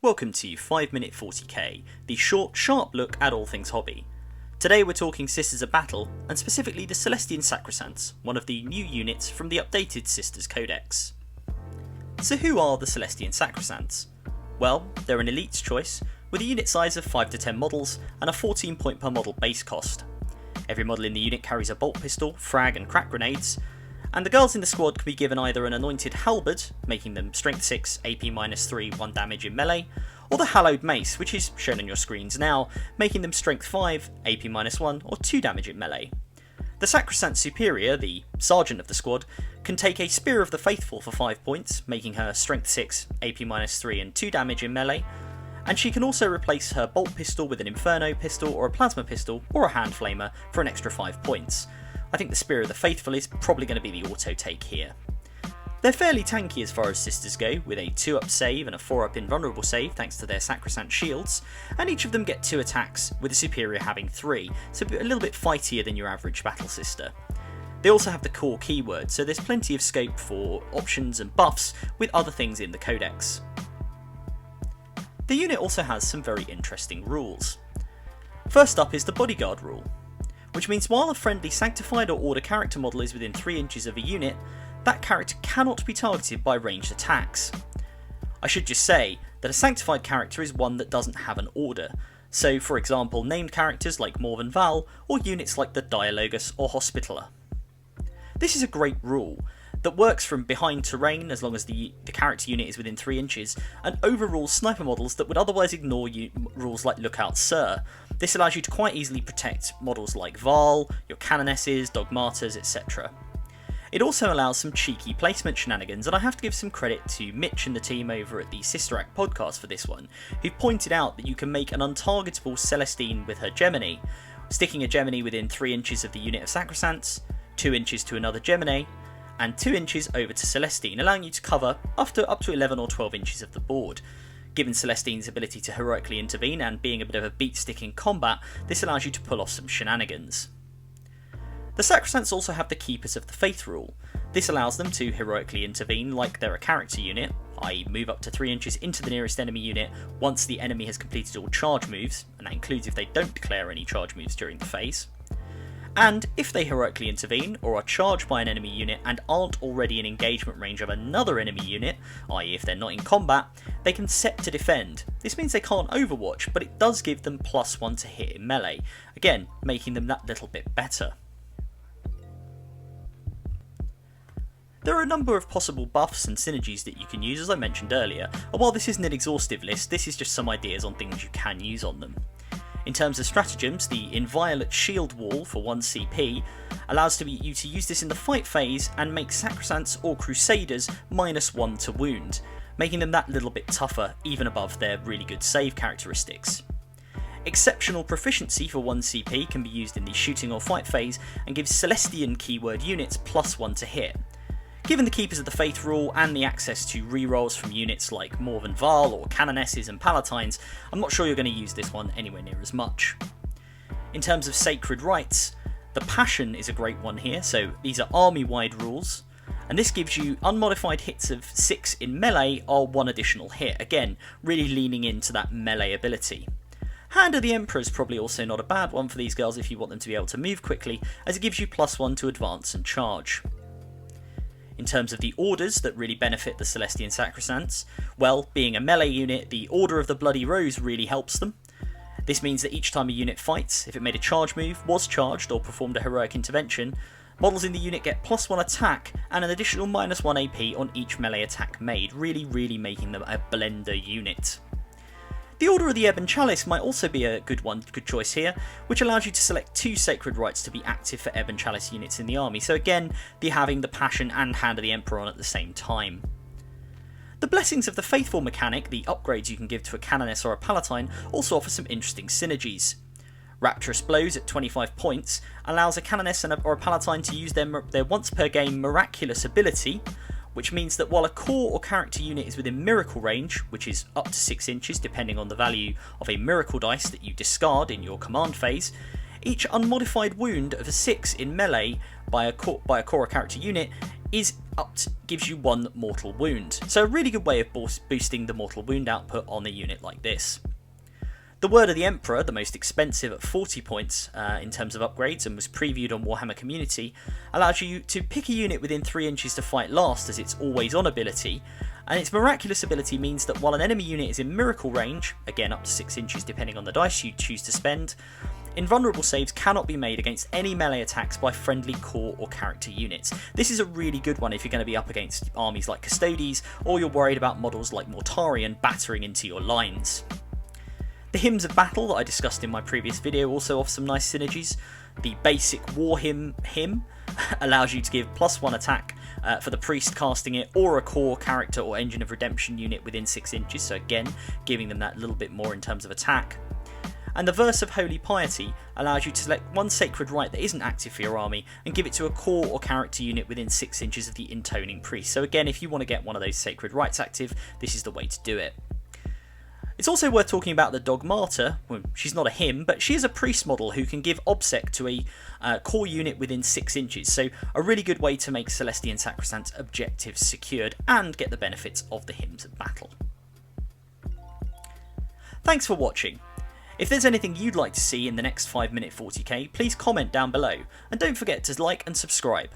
Welcome to 5 Minute 40k, the short, sharp look at all things hobby. Today we're talking Sisters of Battle, and specifically the Celestian Sacresants, one of the new units from the updated Sisters Codex. So who are the Celestian Sacresants? Well, they're an elite's choice, with a unit size of 5 to 10 models and a 14 point per model base cost. Every model in the unit carries a bolt pistol, frag and crack grenades, and the girls in the squad can be given either an anointed halberd, making them strength 6, AP -3, 1 damage in melee, or the hallowed mace, which is shown on your screens now, making them strength 5, AP -1, or 2 damage in melee. The Sacresant Superior, the sergeant of the squad, can take a Spear of the Faithful for 5 points, making her strength 6, AP -3 and 2 damage in melee, and she can also replace her bolt pistol with an Inferno pistol or a plasma pistol or a hand flamer for an extra 5 points. I think the Spear of the Faithful is probably going to be the auto take here. They're fairly tanky as far as Sisters go, with a 2-up save and a 4-up invulnerable save thanks to their Sacresant shields, and each of them get 2 attacks, with the Superior having 3, so a little bit fightier than your average Battle Sister. They also have the core keyword, so there's plenty of scope for options and buffs with other things in the Codex. The unit also has some very interesting rules. First up is the Bodyguard rule, which means while a friendly Sanctified or Order character model is within 3 inches of a unit, that character cannot be targeted by ranged attacks. I should just say that a Sanctified character is one that doesn't have an order, so for example named characters like Morven Val or units like the Dialogus or Hospitaller. This is a great rule that works from behind terrain as long as the character unit is within 3 inches, and overrules sniper models that would otherwise ignore rules like Lookout Sir. This allows you to quite easily protect models like Val, your Canonesses, Dogmatas, etc. It also allows some cheeky placement shenanigans, and I have to give some credit to Mitch and the team over at the Sister Act podcast for this one, who pointed out that you can make an untargetable Celestine with her Gemini, sticking a Gemini within 3 inches of the unit of Sacresants, 2 inches to another Gemini, and 2 inches over to Celestine, allowing you to cover up to 11 or 12 inches of the board. Given Celestine's ability to heroically intervene and being a bit of a beat stick in combat, this allows you to pull off some shenanigans. The Sacresants also have the Keepers of the Faith rule. This allows them to heroically intervene like they're a character unit, i.e. move up to 3 inches into the nearest enemy unit once the enemy has completed all charge moves, and that includes if they don't declare any charge moves during the phase. And if they heroically intervene or are charged by an enemy unit and aren't already in engagement range of another enemy unit, i.e. if they're not in combat, they can set to defend. This means they can't overwatch, but it does give them +1 to hit in melee, again making them that little bit better. There are a number of possible buffs and synergies that you can use, as I mentioned earlier, and while this isn't an exhaustive list, this is just some ideas on things you can use on them. In terms of stratagems, the Inviolate Shield Wall for 1 CP allows you to use this in the fight phase and make Sacresants or Crusaders -1 to wound, making them that little bit tougher even above their really good save characteristics. Exceptional Proficiency for 1 CP can be used in the shooting or fight phase and gives Celestian keyword units +1 to hit. Given the Keepers of the Faith rule and the access to rerolls from units like Morven Val or Canonesses and Palatines, I'm not sure you're going to use this one anywhere near as much. In terms of Sacred Rites, the Passion is a great one here, so these are army-wide rules, and this gives you unmodified hits of 6 in melee or 1 additional hit, again really leaning into that melee ability. Hand of the Emperor is probably also not a bad one for these girls if you want them to be able to move quickly, as it gives you +1 to advance and charge. In terms of the orders that really benefit the Celestian Sacresants, well, being a melee unit, the Order of the Bloody Rose really helps them. This means that each time a unit fights, if it made a charge move, was charged, or performed a heroic intervention, models in the unit get +1 attack and an additional -1 AP on each melee attack made, really making them a blender unit. The Order of the Ebon Chalice might also be a good choice here, which allows you to select 2 Sacred Rites to be active for Ebon Chalice units in the army, so again, they're having the Passion and Hand of the Emperor on at the same time. The Blessings of the Faithful mechanic, the upgrades you can give to a Canoness or a Palatine, also offer some interesting synergies. Rapturous Blows at 25 points allows a Canoness or a Palatine to use their once per game Miraculous ability, which means that while a core or character unit is within miracle range, which is up to 6 inches depending on the value of a miracle dice that you discard in your command phase, each unmodified wound of a 6 in melee by a core or character unit gives you 1 mortal wound, so a really good way of boosting the mortal wound output on a unit like this. The Word of the Emperor, the most expensive at 40 points in terms of upgrades and was previewed on Warhammer Community, allows you to pick a unit within 3 inches to fight last as its always on ability, and its miraculous ability means that while an enemy unit is in miracle range, again up to 6 inches depending on the dice you choose to spend, invulnerable saves cannot be made against any melee attacks by friendly core or character units. This is a really good one if you're going to be up against armies like Custodes, or you're worried about models like Mortarion battering into your lines. The Hymns of Battle that I discussed in my previous video also offer some nice synergies. The basic War Hymn allows you to give +1 attack for the priest casting it, or a core character or Engine of Redemption unit within 6 inches, so again giving them that little bit more in terms of attack. And the Verse of Holy Piety allows you to select 1 sacred rite that isn't active for your army and give it to a core or character unit within 6 inches of the intoning priest. So again, if you want to get one of those sacred rites active, this is the way to do it. It's also worth talking about the Dogmata. Well, she's not a hymn, but she is a priest model who can give obsec to a core unit within 6 inches, so a really good way to make Celestian Sacresants objectives secured and get the benefits of the Hymns of Battle. Thanks for watching. If there's anything you'd like to see in the next 5-minute 40k, please comment down below, and don't forget to like and subscribe.